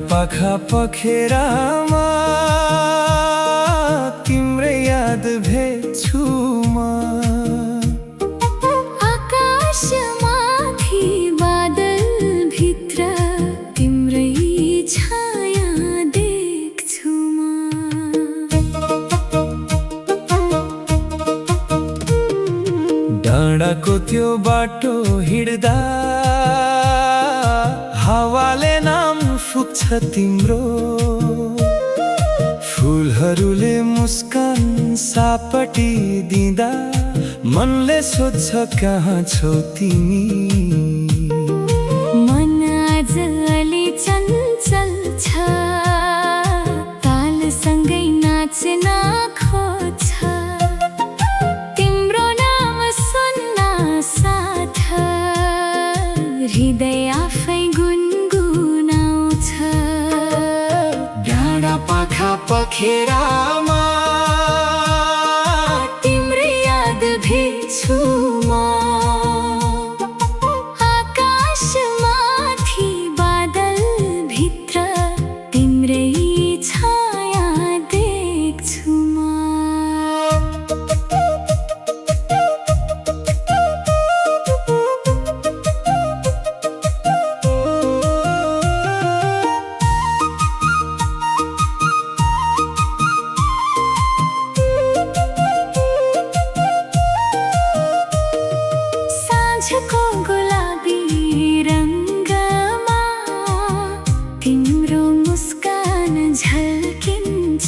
पाखा पखेरामा तिम्रै याद भेट्छु म। आकाशमाथि बादलभित्र तिम्रै छाया देख्छु म। डाँडाको त्यो बाटो हिँड्दा हावाले नाम फुक्छ तिम्रो। फुलहरूले मुस्कान सापटी दिँदा मनले सोध्छ कहाँ छौ तिमी। मन आज अलि चञ्चल छ, तालसँगै नाच्न खोज्छ। तिम्रो नाम सुन्न साथ हृदय आफै गुनगुनाउँछ। डाँडा पाखा पखेरामा तिम्रै याद भेट्छु म। आकाशमाथि बादलभित्र तिम्रै छाया देख्छु म। साँझको गुलाबी रङ्गमा तिम्रो मुस्कान झल्किन्छ।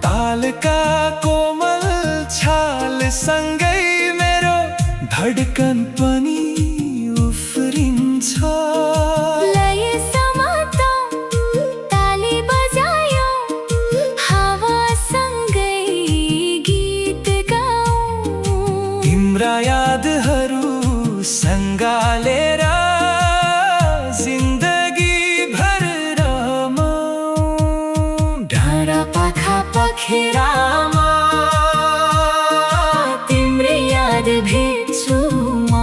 तालका कोमल छालसँगै मेरो धड्कन पनि उफ्रिन्छ। लय समातौ ताली बजायो, हावासँगै गीत गाऊ। तिम्रा यादहरू सँगालेर जिन्दगी भर रमाऊ। डाँडा पाखा पखेरामा तिम्रै याद भेट्छु म।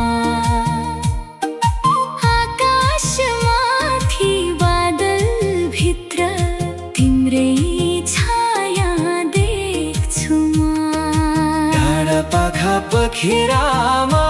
आकाशमाथि बादलभित्र तिम्रै छाया देख्छु म। डाँडा पाखा पखेरामा